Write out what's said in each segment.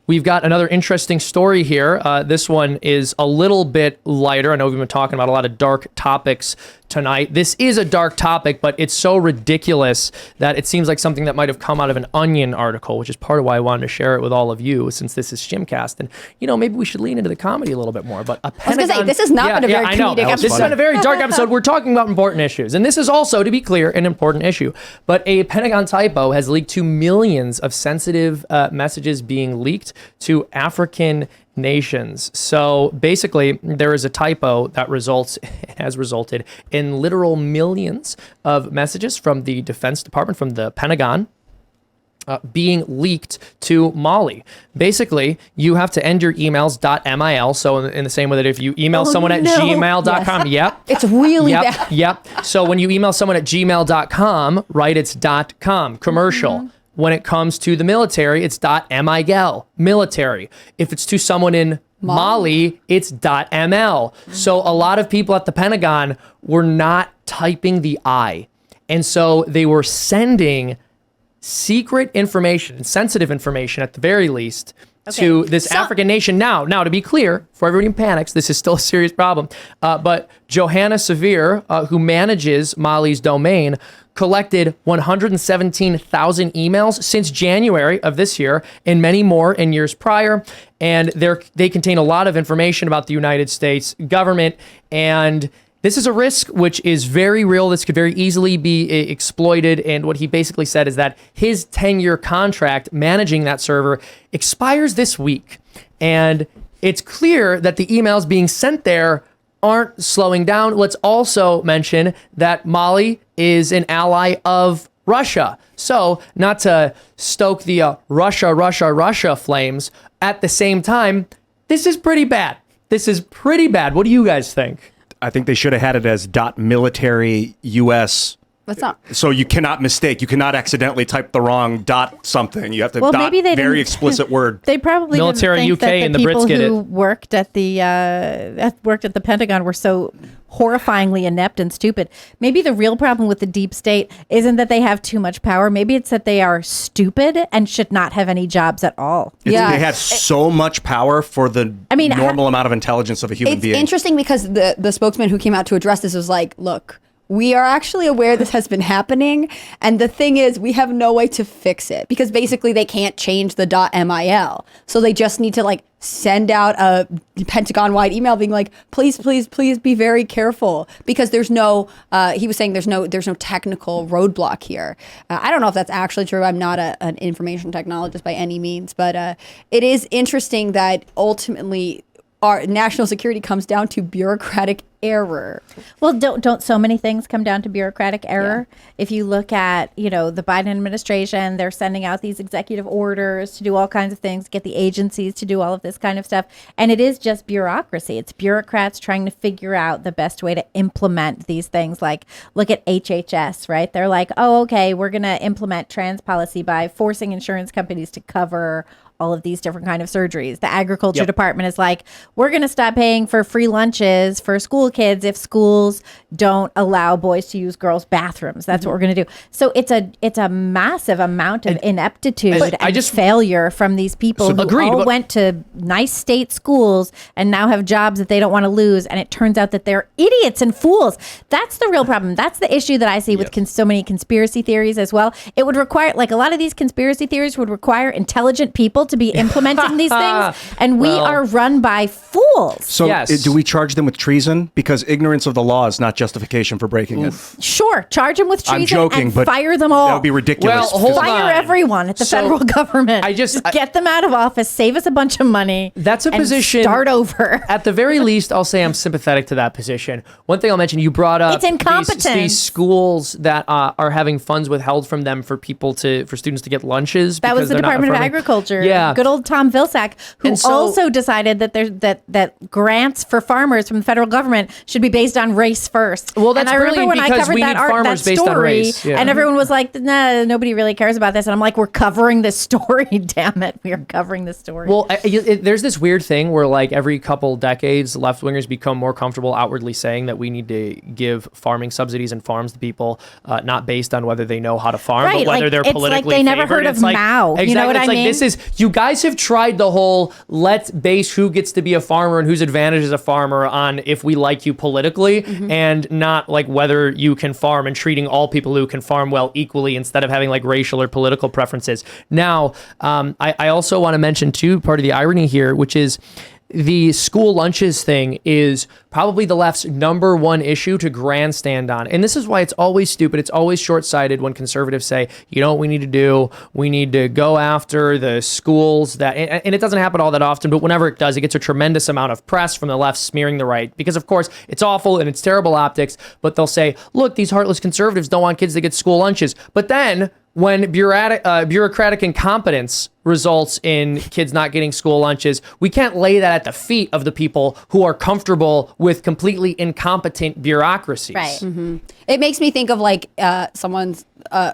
we've got another interesting story here. This one is a little bit lighter. I know we've been talking about a lot of dark topics tonight. This is a dark topic, but it's so ridiculous that it seems like something that might have come out of an Onion article, which is part of why I wanted to share it with all of you, since this is Timcast. And, maybe we should lean into the comedy a little bit more. But a Pentagon, I was going to say, this has not been a very comedic episode. This has been a very dark episode. We're talking about important issues. And this is also, to be clear, an important issue. But a Pentagon typo has leaked to millions of sensitive messages being leaked to African nations. So basically, there is a typo that has resulted in literal millions of messages from the Defense Department, from the Pentagon, being leaked to Mali. Basically, you have to end your emails .mil. So in the same way that if you email someone at gmail.com, yes. It's really bad. Yep. So when you email someone at gmail.com, right, it's .com, commercial. Mm-hmm. When it comes to the military, it's .migel, military. If it's to someone in Mali, it's .ml. So a lot of people at the Pentagon were not typing the I. And so they were sending secret information, sensitive information at the very least, to this African nation. Now, to be clear, for everybody who panics, this is still a serious problem. But Johanna Severe, who manages Mali's domain, collected 117,000 emails since January of this year and many more in years prior. And they contain a lot of information about the United States government. And this is a risk which is very real. This could very easily be exploited. And what he basically said is that his 10-year contract managing that server expires this week. And it's clear that the emails being sent there aren't slowing down. Let's also mention that Mali is an ally of Russia. So not to stoke the Russia flames, at the same time, this is pretty bad. What do you guys think? I think they should have had it as .military US. That's not. So you cannot mistake. You cannot accidentally type the wrong dot something. You have to maybe they very explicit word. They probably military didn't think UK that and the Brits get it. People who worked at the Pentagon were so horrifyingly inept and stupid. Maybe the real problem with the deep state isn't that they have too much power. Maybe it's that they are stupid and should not have any jobs at all. They have so much power for the normal amount of intelligence of a human being. It's interesting because the spokesman who came out to address this was like, look, we are actually aware this has been happening. And the thing is, we have no way to fix it because basically they can't change the .mil. So they just need to send out a Pentagon-wide email being like, please be very careful because there's no, he was saying there's no technical roadblock here. I don't know if that's actually true. I'm not an information technologist by any means, but it is interesting that ultimately our national security comes down to bureaucratic error. Well, don't so many things come down to bureaucratic error? Yeah. If you look at, the Biden administration, they're sending out these executive orders to do all kinds of things, get the agencies to do all of this kind of stuff. And it is just bureaucracy. It's bureaucrats trying to figure out the best way to implement these things. Like, look at HHS, right? They're like, oh, okay, we're going to implement trans policy by forcing insurance companies to cover all of these different kind of surgeries. The agriculture department is like, we're going to stop paying for free lunches for school kids if schools don't allow boys to use girls' bathrooms. That's what we're going to do. So it's a massive amount of ineptitude and failure from these people who all went to nice state schools and now have jobs that they don't want to lose. And it turns out that they're idiots and fools. That's the real problem. That's the issue that I see with so many conspiracy theories as well. It would require, a lot of these conspiracy theories would require intelligent people to be implementing these things, and we are run by fools. So do we charge them with treason? Because ignorance of the law is not justification for breaking it. Sure, charge them with treason. I'm joking, and but fire them all. That would be ridiculous. Well, fire everyone at the federal government. Just get them out of office, save us a bunch of money. That's a position. Start over. At the very least, I'll say I'm sympathetic to that position. One thing I'll mention, you brought up it's incompetence. These schools that are having funds withheld from them for students to get lunches. That was the Department of Agriculture. Yeah. Good old Tom Vilsack, who also decided that that grants for farmers from the federal government should be based on race first. Well, that's brilliant because we need farmers based on race. And everyone was like, nah, nobody really cares about this. And I'm like, we're covering this story, damn it. We are covering this story. Well, there's this weird thing where every couple decades, left-wingers become more comfortable outwardly saying that we need to give farming subsidies and farms to people, not based on whether they know how to farm, but whether they're politically favored. It's like they never heard of Mao. Exactly. You know what I mean? This is, You guys have tried the whole let's base who gets to be a farmer and whose advantage is a farmer on if we like you politically and not like whether you can farm, and treating all people who can farm well equally instead of having like racial or political preferences. Now, I also want to mention too, part of the irony here, which is the school lunches thing is probably the left's number one issue to grandstand on. And this is why it's always stupid. It's always short-sighted when conservatives say, you know what we need to do? We need to go after the schools that, and it doesn't happen all that often, but whenever it does, it gets a tremendous amount of press from the left smearing the right. Because of course, it's awful and it's terrible optics, but they'll say, look, these heartless conservatives don't want kids to get school lunches. But then when bureaucratic incompetence results in kids not getting school lunches, we can't lay that at the feet of the people who are comfortable with completely incompetent bureaucracies. Right. It makes me think of like someone's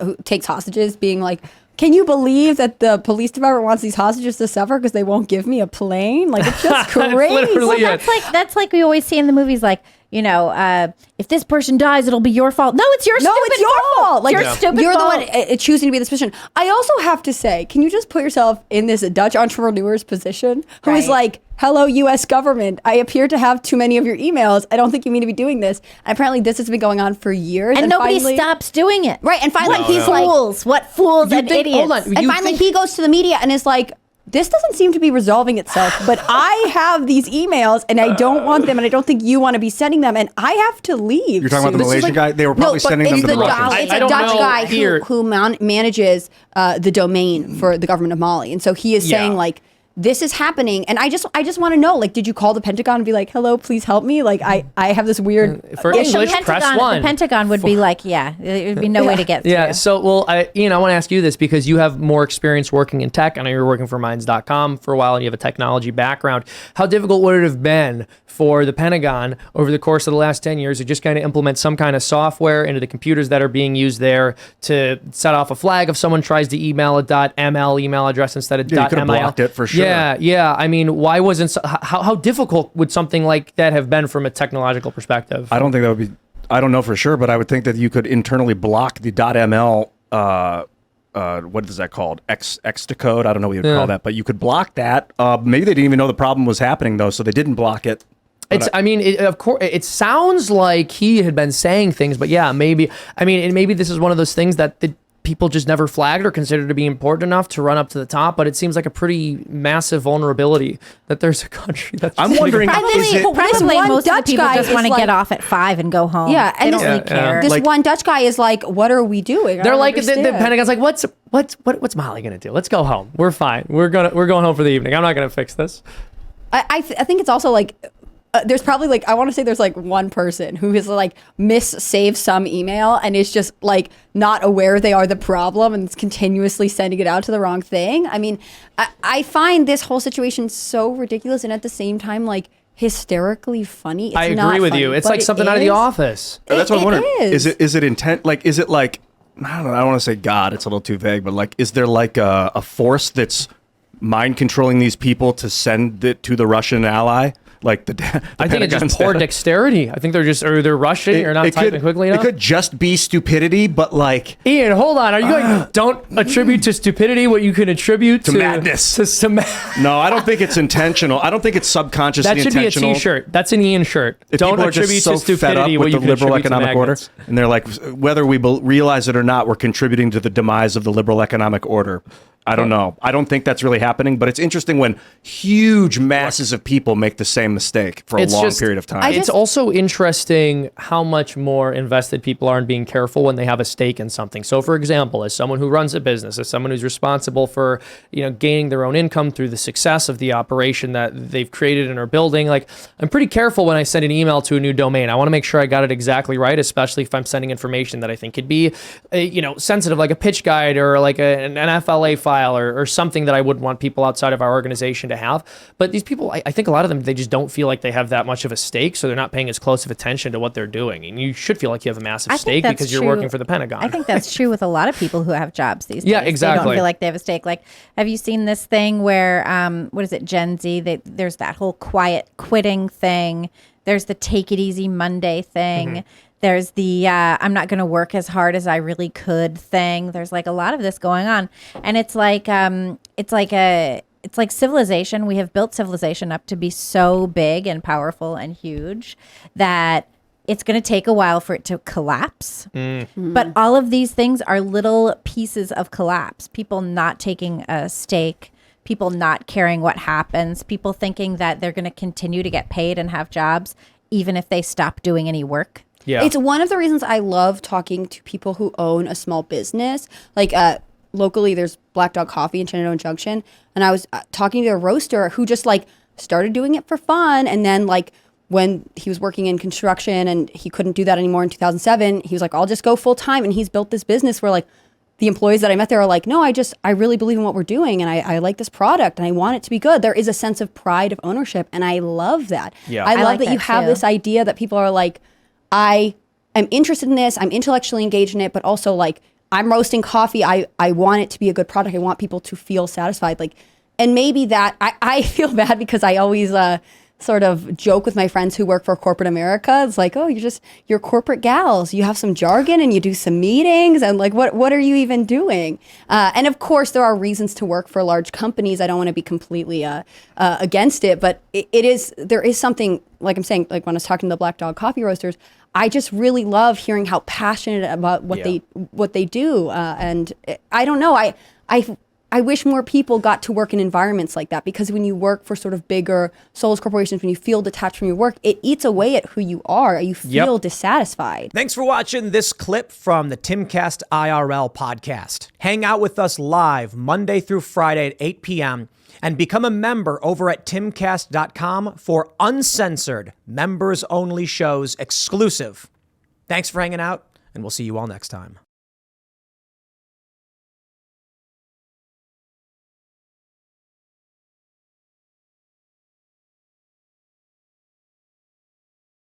who takes hostages being like, can you believe that the police department wants these hostages to suffer because they won't give me a plane? Like, it's just crazy. Literally Well, that's like we always see in the movies, like, you know, if this person dies, it'll be your fault. No, it's your stupid it's your fault. Like, It's your stupid you're fault. the one choosing to be in this position. I also have to say, can you just put yourself in this Dutch entrepreneur's position who is Right. like, hello, U.S. government, I appear to have too many of your emails. I don't think you mean to be doing this. And apparently this has been going on for years. And nobody finally, stops doing it. Right. And finally he's like, Fools. What fools and think- idiots. hold on. and You finally think- he goes to the media and is like, this doesn't seem to be resolving itself, but I have these emails and I don't want them and I don't think you want to be sending them and I have to leave. You're talking about the This is Malaysian guy? They were probably but sending them it's to the the Russians. It's I a don't Dutch know guy here. who manages the domain for the government of Mali. And so he is saying like, this is happening. And I just want to know, like, did you call the Pentagon and be like, hello, please help me? Like, I have this weird For issue. English, press one. The Pentagon would be like, yeah, it would be no way to get through. Yeah. So, well, Ian, I want to ask you this because you have more experience working in tech. I know you're working for Minds.com for a while and you have a technology background. How difficult would it have been for the Pentagon over the course of the last 10 years to just kind of implement some kind of software into the computers that are being used there to set off a flag if someone tries to email a .ml email address instead of Yeah, you could have .mil? blocked it for sure. Yeah. I mean, why wasn't how difficult would something like that have been from a technological perspective? I don't think that would be. I don't know for sure, but I would think that you could internally block the .ml. What is that called? X to code. I don't know what you would call that, but you could block that. Maybe they didn't even know the problem was happening though, so they didn't block it. Of course, it sounds like he had been saying things, but yeah, maybe. I mean, and maybe this is one of those things that the people just never flagged or considered to be important enough to run up to the top. But it seems like a pretty massive vulnerability that there's a country that's. I'm wondering, is it? Probably one most of Dutch the people guy just is want to like- get off at 5 and go home. Yeah, and they don't this- really care. This Like- one Dutch guy is like, what are we doing? I They're don't like the understand. Pentagon's like, what's Molly gonna do? Let's go home. We're fine. We're going home for the evening. I'm not gonna fix this. I think it's also like there's probably like I want to say there's like one person who has like saved some email and is just like not aware they are the problem and is continuously sending it out to the wrong thing. I mean, I find this whole situation so ridiculous and at the same time like hysterically funny. It's I not agree with funny, you. It's but like it something out of The is. Office. That's what I'm wondering. is. Is it intent? Like, is it like? I don't know. I don't want to say God. It's a little too vague. But like, is there like a force that's mind controlling these people to send it to the Russian ally? Like I think it's just poor dexterity. I think they're rushing or not typing quickly enough. It could just be stupidity, but like Ian, hold on. Are you going? Don't attribute to stupidity what you can attribute to madness. No, I don't think it's intentional. I don't think it's subconsciously that should be a intentional. T-shirt. That's an Ian shirt. If Don't people are just attribute so to fed up stupidity with what the you can liberal attribute to economic order, magnets. and they're like, whether we realize it or not, we're contributing to the demise of the liberal economic order. I don't know. I don't think that's really happening, but it's interesting when huge masses of people make the same mistake for a long period of time. It's also interesting how much more invested people are in being careful when they have a stake in something. So, for example, as someone who runs a business, as someone who's responsible for gaining their own income through the success of the operation that they've created and are building, like I'm pretty careful when I send an email to a new domain. I want to make sure I got it exactly right, especially if I'm sending information that I think could be, sensitive, like a pitch guide or like an FLA file or something that I wouldn't want people outside of our organization to have. But these people, I think a lot of them, they just don't feel like they have that much of a stake, so they're not paying as close of attention to what they're doing. And you should feel like you have a massive stake that's because you're true. working for the Pentagon. I think that's true with a lot of people who have jobs these days. Yeah, They exactly. don't feel like they have a stake. Like, have you seen this thing where, what is it, Gen Z? There's that whole quiet quitting thing. There's the take it easy Monday thing. Mm-hmm. There's the I'm not going to work as hard as I really could thing. There's like a lot of this going on. And it's like, it's like civilization. We have built civilization up to be so big and powerful and huge that it's going to take a while for it to collapse. But all of these things are little pieces of collapse. People not taking a stake, people not caring what happens, people thinking that they're going to continue to get paid and have jobs even if they stop doing any work. Yeah. It's one of the reasons I love talking to people who own a small business. Like locally, there's Black Dog Coffee in Shenandoah Junction. And I was talking to a roaster who just like started doing it for fun. And then like when he was working in construction and he couldn't do that anymore in 2007, he was like, I'll just go full time. And he's built this business where like the employees that I met there are like, no, I really believe in what we're doing. And I like this product and I want it to be good. There is a sense of pride of ownership. And I love that. Yeah. I love like that you that have too. this idea that people are like, I am interested in this. I'm intellectually engaged in it, but also like I'm roasting coffee. I want it to be a good product. I want people to feel satisfied. Like, and maybe that I feel bad because I always sort of joke with my friends who work for corporate America. It's like, oh, you're corporate gals. You have some jargon and you do some meetings and like, what are you even doing? And of course there are reasons to work for large companies. I don't want to be completely against it, but there is something, like I'm saying, like when I was talking to the Black Dog Coffee Roasters, I just really love hearing how passionate about what they do. And I don't know, I wish more people got to work in environments like that, because when you work for sort of bigger soulless corporations, when you feel detached from your work, it eats away at who you are. You feel dissatisfied. Thanks for watching this clip from the Timcast IRL podcast. Hang out with us live Monday through Friday at 8 p.m. and become a member over at timcast.com for uncensored, members-only shows exclusive. Thanks for hanging out, and we'll see you all next time.